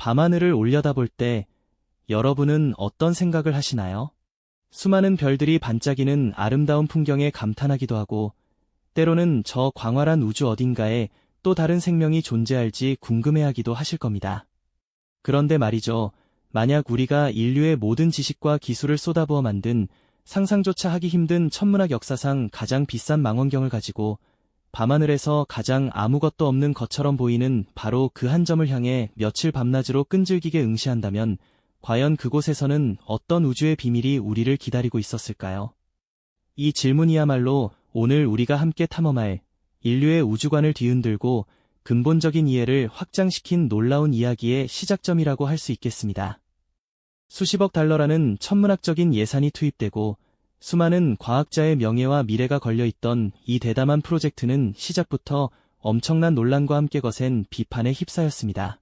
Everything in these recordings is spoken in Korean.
밤하늘을 올려다볼 때 여러분은 어떤 생각을 하시나요? 수많은 별들이 반짝이는 아름다운 풍경에 감탄하기도 하고, 때로는 저 광활한 우주 어딘가에 또 다른 생명이 존재할지 궁금해하기도 하실 겁니다. 그런데 말이죠. 만약 우리가 인류의 모든 지식과 기술을 쏟아부어 만든 상상조차 하기 힘든 천문학 역사상 가장 비싼 망원경을 가지고 밤하늘에서 가장 아무것도 없는 것처럼 보이는 바로 그 한 점을 향해 며칠 밤낮으로 끈질기게 응시한다면 과연 그곳에서는 어떤 우주의 비밀이 우리를 기다리고 있었을까요? 이 질문이야말로 오늘 우리가 함께 탐험할 인류의 우주관을 뒤흔들고 근본적인 이해를 확장시킨 놀라운 이야기의 시작점이라고 할 수 있겠습니다. 수십억 달러라는 천문학적인 예산이 투입되고 수많은 과학자의 명예와 미래가 걸려있던 이 대담한 프로젝트는 시작부터 엄청난 논란과 함께 거센 비판에 휩싸였습니다.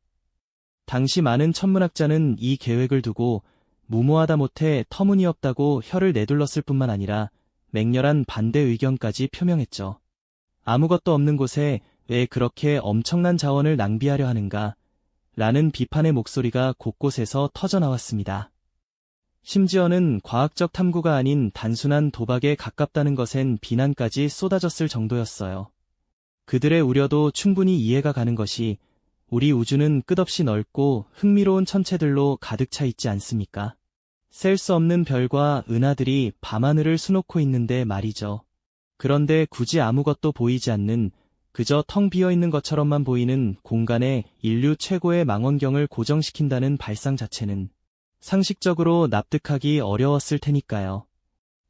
당시 많은 천문학자는 이 계획을 두고 무모하다 못해 터무니없다고 혀를 내둘렀을 뿐만 아니라 맹렬한 반대 의견까지 표명했죠. 아무것도 없는 곳에 왜 그렇게 엄청난 자원을 낭비하려 하는가? 라는 비판의 목소리가 곳곳에서 터져나왔습니다. 심지어는 과학적 탐구가 아닌 단순한 도박에 가깝다는 것엔 비난까지 쏟아졌을 정도였어요. 그들의 우려도 충분히 이해가 가는 것이 우리 우주는 끝없이 넓고 흥미로운 천체들로 가득 차 있지 않습니까? 셀 수 없는 별과 은하들이 밤하늘을 수놓고 있는데 말이죠. 그런데 굳이 아무것도 보이지 않는 그저 텅 비어있는 것처럼만 보이는 공간에 인류 최고의 망원경을 고정시킨다는 발상 자체는 상식적으로 납득하기 어려웠을 테니까요.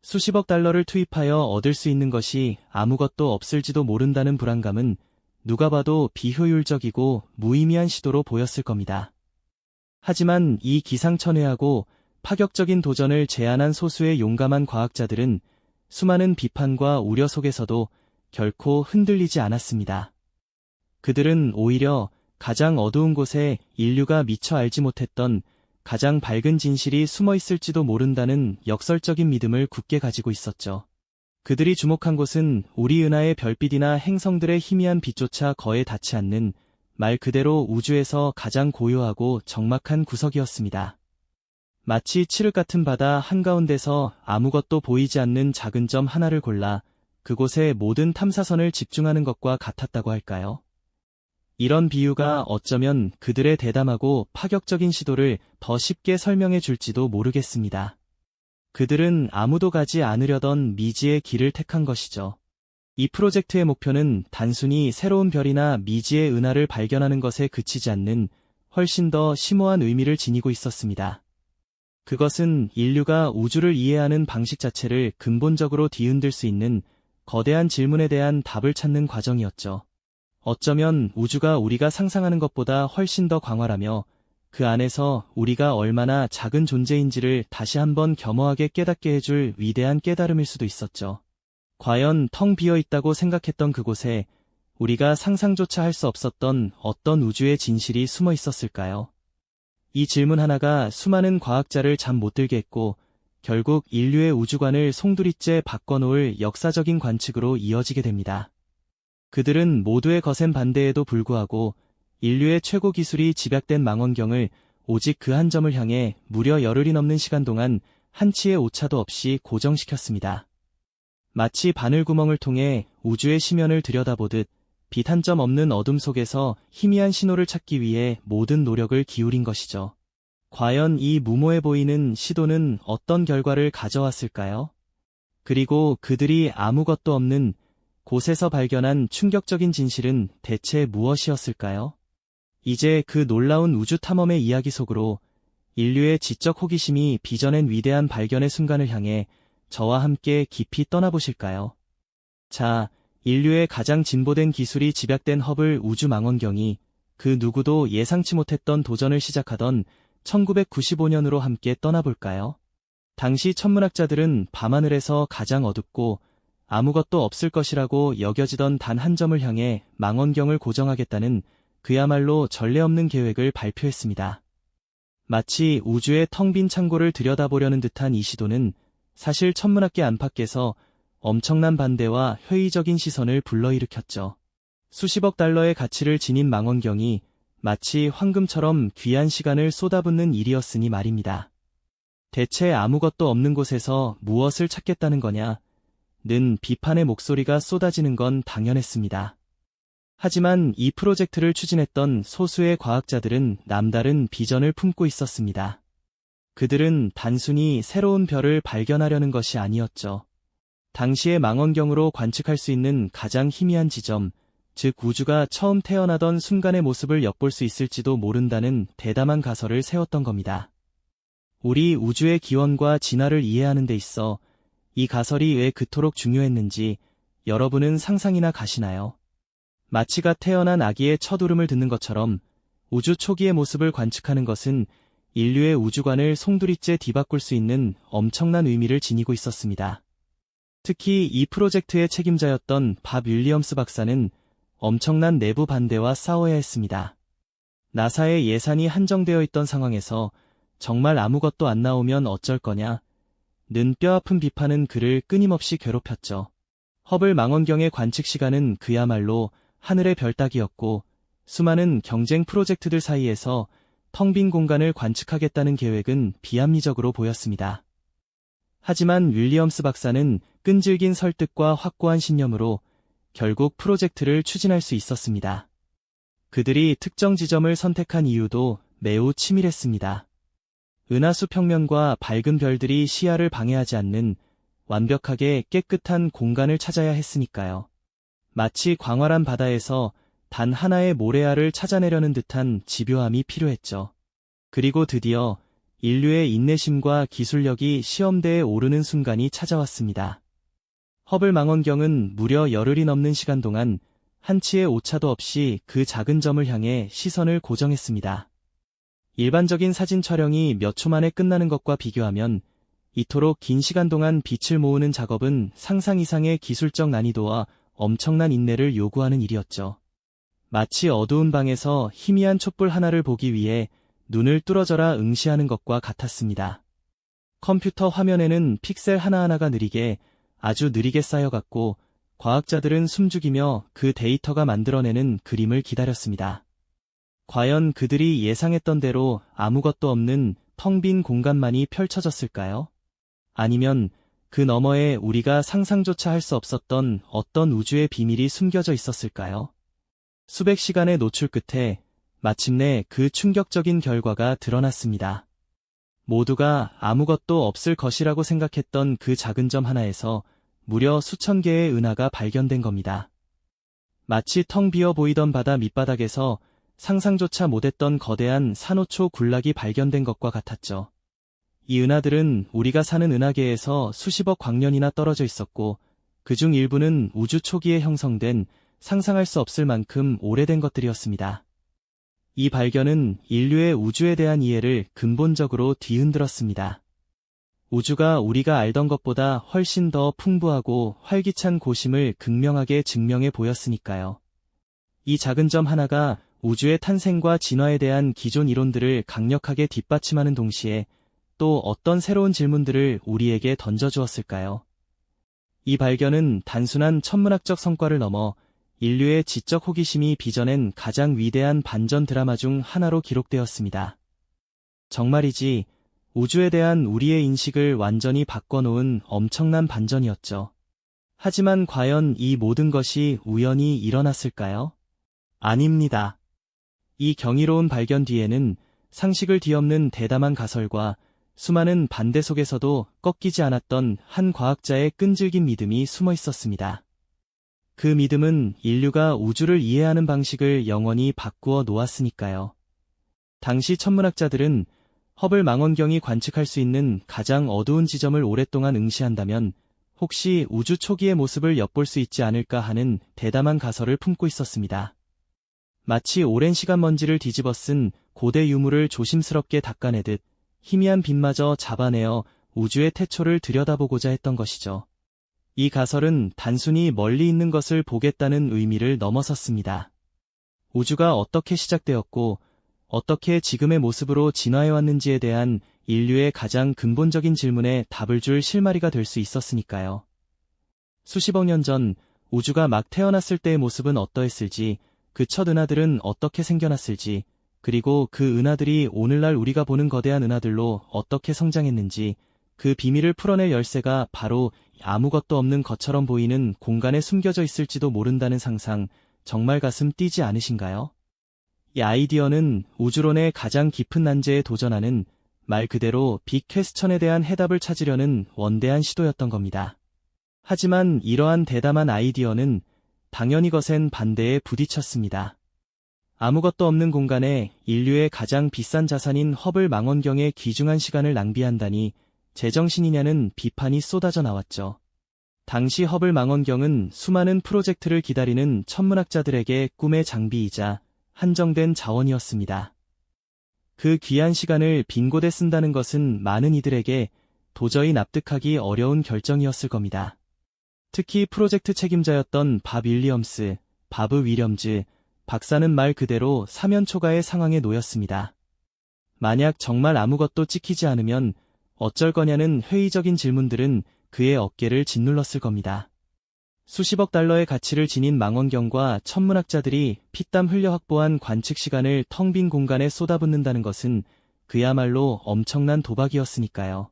수십억 달러를 투입하여 얻을 수 있는 것이 아무것도 없을지도 모른다는 불안감은 누가 봐도 비효율적이고 무의미한 시도로 보였을 겁니다. 하지만 이 기상천외하고 파격적인 도전을 제안한 소수의 용감한 과학자들은 수많은 비판과 우려 속에서도 결코 흔들리지 않았습니다. 그들은 오히려 가장 어두운 곳에 인류가 미처 알지 못했던 가장 밝은 진실이 숨어 있을지도 모른다는 역설적인 믿음을 굳게 가지고 있었죠. 그들이 주목한 곳은 우리 은하의 별빛이나 행성들의 희미한 빛조차 거에 닿지 않는 말 그대로 우주에서 가장 고요하고 적막한 구석이었습니다. 마치 칠흑 같은 바다 한가운데서 아무것도 보이지 않는 작은 점 하나를 골라 그곳에 모든 탐사선을 집중하는 것과 같았다고 할까요? 이런 비유가 어쩌면 그들의 대담하고 파격적인 시도를 더 쉽게 설명해 줄지도 모르겠습니다. 그들은 아무도 가지 않으려던 미지의 길을 택한 것이죠. 이 프로젝트의 목표는 단순히 새로운 별이나 미지의 은하를 발견하는 것에 그치지 않는 훨씬 더 심오한 의미를 지니고 있었습니다. 그것은 인류가 우주를 이해하는 방식 자체를 근본적으로 뒤흔들 수 있는 거대한 질문에 대한 답을 찾는 과정이었죠. 어쩌면 우주가 우리가 상상하는 것보다 훨씬 더 광활하며 그 안에서 우리가 얼마나 작은 존재인지를 다시 한번 겸허하게 깨닫게 해줄 위대한 깨달음일 수도 있었죠. 과연 텅 비어 있다고 생각했던 그곳에 우리가 상상조차 할 수 없었던 어떤 우주의 진실이 숨어 있었을까요? 이 질문 하나가 수많은 과학자를 잠 못 들게 했고 결국 인류의 우주관을 송두리째 바꿔놓을 역사적인 관측으로 이어지게 됩니다. 그들은 모두의 거센 반대에도 불구하고 인류의 최고 기술이 집약된 망원경을 오직 그 한 점을 향해 무려 열흘이 넘는 시간 동안 한치의 오차도 없이 고정시켰습니다. 마치 바늘구멍을 통해 우주의 심연을 들여다보듯 빛 한 점 없는 어둠 속에서 희미한 신호를 찾기 위해 모든 노력을 기울인 것이죠. 과연 이 무모해 보이는 시도는 어떤 결과를 가져왔을까요? 그리고 그들이 아무것도 없는 곳에서 발견한 충격적인 진실은 대체 무엇이었을까요? 이제 그 놀라운 우주 탐험의 이야기 속으로 인류의 지적 호기심이 빚어낸 위대한 발견의 순간을 향해 저와 함께 깊이 떠나보실까요? 자, 인류의 가장 진보된 기술이 집약된 허블 우주 망원경이 그 누구도 예상치 못했던 도전을 시작하던 1995년으로 함께 떠나볼까요? 당시 천문학자들은 밤하늘에서 가장 어둡고 아무것도 없을 것이라고 여겨지던 단 한 점을 향해 망원경을 고정하겠다는 그야말로 전례 없는 계획을 발표했습니다. 마치 우주의 텅 빈 창고를 들여다보려는 듯한 이 시도는 사실 천문학계 안팎에서 엄청난 반대와 회의적인 시선을 불러일으켰죠. 수십억 달러의 가치를 지닌 망원경이 마치 황금처럼 귀한 시간을 쏟아붓는 일이었으니 말입니다. 대체 아무것도 없는 곳에서 무엇을 찾겠다는 거냐? 는 비판의 목소리가 쏟아지는 건 당연했습니다. 하지만 이 프로젝트를 추진했던 소수의 과학자들은 남다른 비전을 품고 있었습니다. 그들은 단순히 새로운 별을 발견하려는 것이 아니었죠. 당시의 망원경으로 관측할 수 있는 가장 희미한 지점, 즉 우주가 처음 태어나던 순간의 모습을 엿볼 수 있을지도 모른다는 대담한 가설을 세웠던 겁니다. 우리 우주의 기원과 진화를 이해하는 데 있어 이 가설이 왜 그토록 중요했는지 여러분은 상상이나 가시나요? 마치가 태어난 아기의 첫 울음을 듣는 것처럼 우주 초기의 모습을 관측하는 것은 인류의 우주관을 송두리째 뒤바꿀 수 있는 엄청난 의미를 지니고 있었습니다. 특히 이 프로젝트의 책임자였던 밥 윌리엄스 박사는 엄청난 내부 반대와 싸워야 했습니다. 나사의 예산이 한정되어 있던 상황에서 정말 아무것도 안 나오면 어쩔 거냐? 는 뼈아픈 비판은 그를 끊임없이 괴롭혔죠. 허블 망원경의 관측 시간은 그야말로 하늘의 별 따기였고 수많은 경쟁 프로젝트들 사이에서 텅 빈 공간을 관측하겠다는 계획은 비합리적으로 보였습니다. 하지만 윌리엄스 박사는 끈질긴 설득과 확고한 신념으로 결국 프로젝트를 추진할 수 있었습니다. 그들이 특정 지점을 선택한 이유도 매우 치밀했습니다. 은하수 평면과 밝은 별들이 시야를 방해하지 않는 완벽하게 깨끗한 공간을 찾아야 했으니까요. 마치 광활한 바다에서 단 하나의 모래알을 찾아내려는 듯한 집요함이 필요했죠. 그리고 드디어 인류의 인내심과 기술력이 시험대에 오르는 순간이 찾아왔습니다. 허블 망원경은 무려 열흘이 넘는 시간 동안 한치의 오차도 없이 그 작은 점을 향해 시선을 고정했습니다. 일반적인 사진 촬영이 몇 초 만에 끝나는 것과 비교하면 이토록 긴 시간 동안 빛을 모으는 작업은 상상 이상의 기술적 난이도와 엄청난 인내를 요구하는 일이었죠. 마치 어두운 방에서 희미한 촛불 하나를 보기 위해 눈을 뚫어져라 응시하는 것과 같았습니다. 컴퓨터 화면에는 픽셀 하나하나가 아주 느리게 쌓여갔고 과학자들은 숨죽이며 그 데이터가 만들어내는 그림을 기다렸습니다. 과연 그들이 예상했던 대로 아무것도 없는 텅 빈 공간만이 펼쳐졌을까요? 아니면 그 너머에 우리가 상상조차 할 수 없었던 어떤 우주의 비밀이 숨겨져 있었을까요? 수백 시간의 노출 끝에 마침내 그 충격적인 결과가 드러났습니다. 모두가 아무것도 없을 것이라고 생각했던 그 작은 점 하나에서 무려 수천 개의 은하가 발견된 겁니다. 마치 텅 비어 보이던 바다 밑바닥에서 상상조차 못했던 거대한 산호초 군락이 발견된 것과 같았죠. 이 은하들은 우리가 사는 은하계에서 수십억 광년이나 떨어져 있었고 그중 일부는 우주 초기에 형성된 상상할 수 없을 만큼 오래된 것들이었습니다. 이 발견은 인류의 우주에 대한 이해를 근본적으로 뒤흔들었습니다. 우주가 우리가 알던 것보다 훨씬 더 풍부하고 활기찬 곳임을 극명하게 증명해 보였으니까요. 이 작은 점 하나가 우주의 탄생과 진화에 대한 기존 이론들을 강력하게 뒷받침하는 동시에 또 어떤 새로운 질문들을 우리에게 던져주었을까요? 이 발견은 단순한 천문학적 성과를 넘어 인류의 지적 호기심이 빚어낸 가장 위대한 반전 드라마 중 하나로 기록되었습니다. 정말이지 우주에 대한 우리의 인식을 완전히 바꿔놓은 엄청난 반전이었죠. 하지만 과연 이 모든 것이 우연히 일어났을까요? 아닙니다. 이 경이로운 발견 뒤에는 상식을 뒤엎는 대담한 가설과 수많은 반대 속에서도 꺾이지 않았던 한 과학자의 끈질긴 믿음이 숨어 있었습니다. 그 믿음은 인류가 우주를 이해하는 방식을 영원히 바꾸어 놓았으니까요. 당시 천문학자들은 허블 망원경이 관측할 수 있는 가장 어두운 지점을 오랫동안 응시한다면 혹시 우주 초기의 모습을 엿볼 수 있지 않을까 하는 대담한 가설을 품고 있었습니다. 마치 오랜 시간 먼지를 뒤집어 쓴 고대 유물을 조심스럽게 닦아내듯 희미한 빛마저 잡아내어 우주의 태초를 들여다보고자 했던 것이죠. 이 가설은 단순히 멀리 있는 것을 보겠다는 의미를 넘어섰습니다. 우주가 어떻게 시작되었고 어떻게 지금의 모습으로 진화해왔는지에 대한 인류의 가장 근본적인 질문에 답을 줄 실마리가 될 수 있었으니까요. 수십억 년 전 우주가 막 태어났을 때의 모습은 어떠했을지, 그 첫 은하들은 어떻게 생겨났을지, 그리고 그 은하들이 오늘날 우리가 보는 거대한 은하들로 어떻게 성장했는지 그 비밀을 풀어낼 열쇠가 바로 아무것도 없는 것처럼 보이는 공간에 숨겨져 있을지도 모른다는 상상, 정말 가슴 뛰지 않으신가요? 이 아이디어는 우주론의 가장 깊은 난제에 도전하는 말 그대로 빅 퀘스천에 대한 해답을 찾으려는 원대한 시도였던 겁니다. 하지만 이러한 대담한 아이디어는 당연히 거센 반대에 부딪혔습니다. 아무것도 없는 공간에 인류의 가장 비싼 자산인 허블 망원경의 귀중한 시간을 낭비한다니 제정신이냐는 비판이 쏟아져 나왔죠. 당시 허블 망원경은 수많은 프로젝트를 기다리는 천문학자들에게 꿈의 장비이자 한정된 자원이었습니다. 그 귀한 시간을 빈곳에 쓴다는 것은 많은 이들에게 도저히 납득하기 어려운 결정이었을 겁니다. 특히 프로젝트 책임자였던 밥 윌리엄스, 바브 위렴즈 박사는 말 그대로 사면초가의 상황에 놓였습니다. 만약 정말 아무것도 찍히지 않으면 어쩔 거냐는 회의적인 질문들은 그의 어깨를 짓눌렀을 겁니다. 수십억 달러의 가치를 지닌 망원경과 천문학자들이 피땀 흘려 확보한 관측 시간을 텅 빈 공간에 쏟아붓는다는 것은 그야말로 엄청난 도박이었으니까요.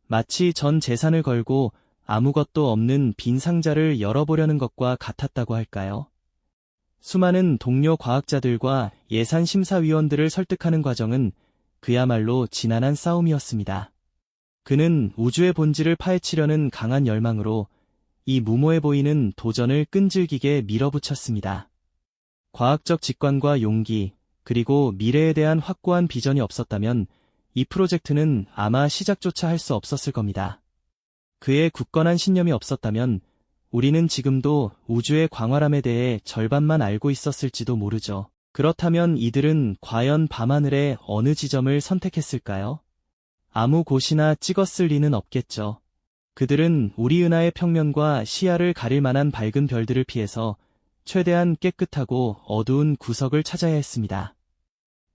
마치 전 재산을 걸고 아무것도 없는 빈 상자를 열어보려는 것과 같았다고 할까요? 수많은 동료 과학자들과 예산 심사위원들을 설득하는 과정은 그야말로 지난한 싸움이었습니다. 그는 우주의 본질을 파헤치려는 강한 열망으로 이 무모해 보이는 도전을 끈질기게 밀어붙였습니다. 과학적 직관과 용기, 그리고 미래에 대한 확고한 비전이 없었다면 이 프로젝트는 아마 시작조차 할 수 없었을 겁니다. 그의 굳건한 신념이 없었다면 우리는 지금도 우주의 광활함에 대해 절반만 알고 있었을지도 모르죠. 그렇다면 이들은 과연 밤하늘의 어느 지점을 선택했을까요? 아무 곳이나 찍었을 리는 없겠죠. 그들은 우리 은하의 평면과 시야를 가릴 만한 밝은 별들을 피해서 최대한 깨끗하고 어두운 구석을 찾아야 했습니다.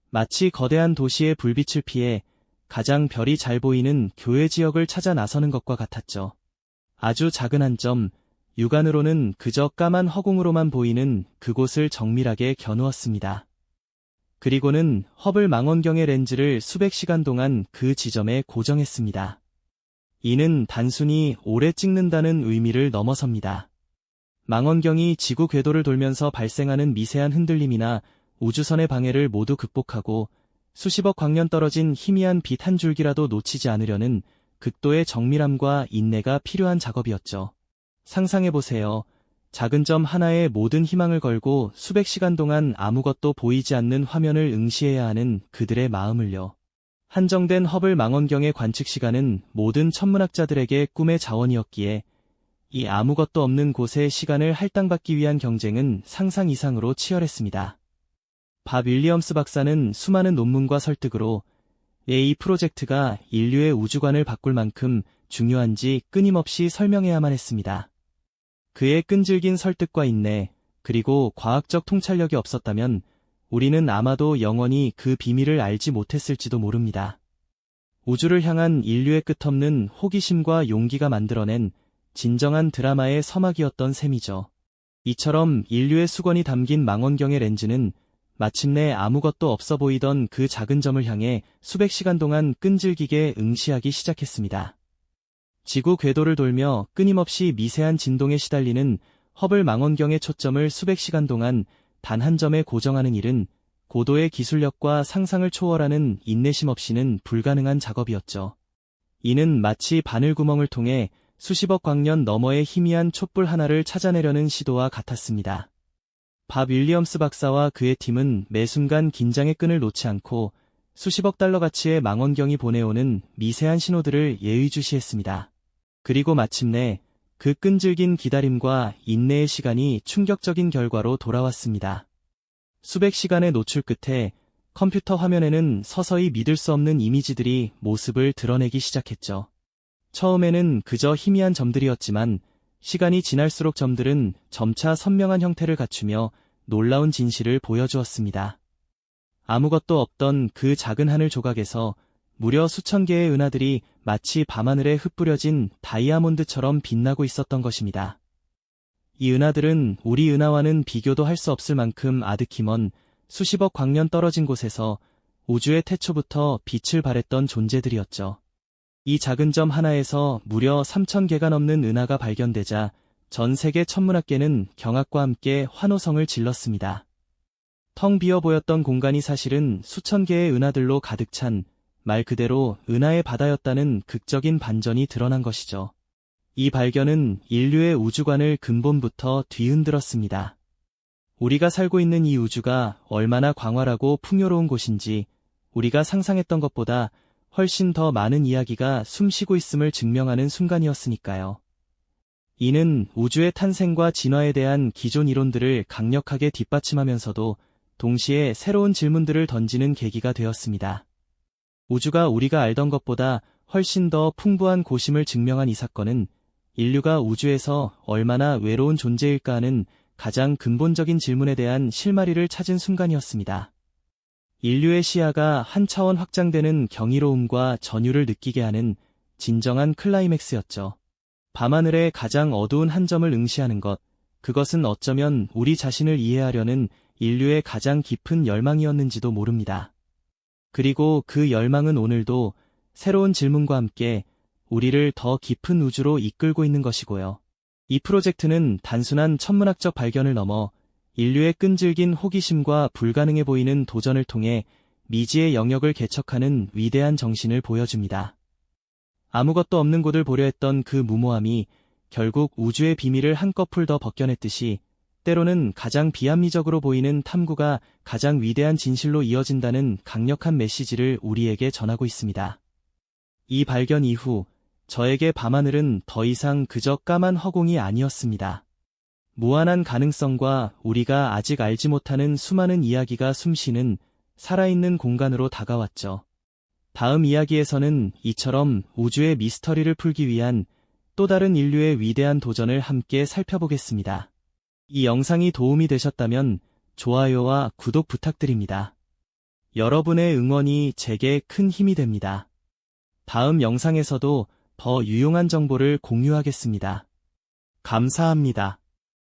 마치 거대한 도시의 불빛을 피해 가장 별이 잘 보이는 교외 지역을 찾아 나서는 것과 같았죠. 아주 작은 한 점, 육안으로는 그저 까만 허공으로만 보이는 그곳을 정밀하게 겨누었습니다. 그리고는 허블 망원경의 렌즈를 수백 시간 동안 그 지점에 고정했습니다. 이는 단순히 오래 찍는다는 의미를 넘어섭니다. 망원경이 지구 궤도를 돌면서 발생하는 미세한 흔들림이나 우주선의 방해를 모두 극복하고 수십억 광년 떨어진 희미한 빛 한 줄기라도 놓치지 않으려는 극도의 정밀함과 인내가 필요한 작업이었죠. 상상해보세요. 작은 점 하나에 모든 희망을 걸고 수백 시간 동안 아무것도 보이지 않는 화면을 응시해야 하는 그들의 마음을요. 한정된 허블 망원경의 관측 시간은 모든 천문학자들에게 꿈의 자원이었기에 이 아무것도 없는 곳의 시간을 할당받기 위한 경쟁은 상상 이상으로 치열했습니다. 밥 윌리엄스 박사는 수많은 논문과 설득으로 이 프로젝트가 인류의 우주관을 바꿀 만큼 중요한지 끊임없이 설명해야만 했습니다. 그의 끈질긴 설득과 인내, 그리고 과학적 통찰력이 없었다면 우리는 아마도 영원히 그 비밀을 알지 못했을지도 모릅니다. 우주를 향한 인류의 끝없는 호기심과 용기가 만들어낸 진정한 드라마의 서막이었던 셈이죠. 이처럼 인류의 수건이 담긴 망원경의 렌즈는 마침내 아무것도 없어 보이던 그 작은 점을 향해 수백 시간 동안 끈질기게 응시하기 시작했습니다. 지구 궤도를 돌며 끊임없이 미세한 진동에 시달리는 허블 망원경의 초점을 수백 시간 동안 단 한 점에 고정하는 일은 고도의 기술력과 상상을 초월하는 인내심 없이는 불가능한 작업이었죠. 이는 마치 바늘구멍을 통해 수십억 광년 너머의 희미한 촛불 하나를 찾아내려는 시도와 같았습니다. 밥 윌리엄스 박사와 그의 팀은 매 순간 긴장의 끈을 놓지 않고 수십억 달러 가치의 망원경이 보내오는 미세한 신호들을 예의주시했습니다. 그리고 마침내 그 끈질긴 기다림과 인내의 시간이 충격적인 결과로 돌아왔습니다. 수백 시간의 노출 끝에 컴퓨터 화면에는 서서히 믿을 수 없는 이미지들이 모습을 드러내기 시작했죠. 처음에는 그저 희미한 점들이었지만 시간이 지날수록 점들은 점차 선명한 형태를 갖추며 놀라운 진실을 보여주었습니다. 아무것도 없던 그 작은 하늘 조각에서 무려 수천 개의 은하들이 마치 밤하늘에 흩뿌려진 다이아몬드처럼 빛나고 있었던 것입니다. 이 은하들은 우리 은하와는 비교도 할 수 없을 만큼 아득히 먼 수십억 광년 떨어진 곳에서 우주의 태초부터 빛을 발했던 존재들이었죠. 이 작은 점 하나에서 무려 3,000개가 넘는 은하가 발견되자 전 세계 천문학계는 경악과 함께 환호성을 질렀습니다. 텅 비어 보였던 공간이 사실은 수천 개의 은하들로 가득 찬 말 그대로 은하의 바다였다는 극적인 반전이 드러난 것이죠. 이 발견은 인류의 우주관을 근본부터 뒤흔들었습니다. 우리가 살고 있는 이 우주가 얼마나 광활하고 풍요로운 곳인지 우리가 상상했던 것보다 훨씬 더 많은 이야기가 숨쉬고 있음을 증명하는 순간이었으니까요. 이는 우주의 탄생과 진화에 대한 기존 이론들을 강력하게 뒷받침하면서도 동시에 새로운 질문들을 던지는 계기가 되었습니다. 우주가 우리가 알던 것보다 훨씬 더 풍부한 곳임을 증명한 이 사건은 인류가 우주에서 얼마나 외로운 존재일까 하는 가장 근본적인 질문에 대한 실마리를 찾은 순간이었습니다. 인류의 시야가 한 차원 확장되는 경이로움과 전율을 느끼게 하는 진정한 클라이맥스였죠. 밤하늘의 가장 어두운 한 점을 응시하는 것, 그것은 어쩌면 우리 자신을 이해하려는 인류의 가장 깊은 열망이었는지도 모릅니다. 그리고 그 열망은 오늘도 새로운 질문과 함께 우리를 더 깊은 우주로 이끌고 있는 것이고요. 이 프로젝트는 단순한 천문학적 발견을 넘어 인류의 끈질긴 호기심과 불가능해 보이는 도전을 통해 미지의 영역을 개척하는 위대한 정신을 보여줍니다. 아무것도 없는 곳을 보려 했던 그 무모함이 결국 우주의 비밀을 한꺼풀 더 벗겨냈듯이 때로는 가장 비합리적으로 보이는 탐구가 가장 위대한 진실로 이어진다는 강력한 메시지를 우리에게 전하고 있습니다. 이 발견 이후 저에게 밤하늘은 더 이상 그저 까만 허공이 아니었습니다. 무한한 가능성과 우리가 아직 알지 못하는 수많은 이야기가 숨쉬는 살아있는 공간으로 다가왔죠. 다음 이야기에서는 이처럼 우주의 미스터리를 풀기 위한 또 다른 인류의 위대한 도전을 함께 살펴보겠습니다. 이 영상이 도움이 되셨다면 좋아요와 구독 부탁드립니다. 여러분의 응원이 제게 큰 힘이 됩니다. 다음 영상에서도 더 유용한 정보를 공유하겠습니다. 감사합니다.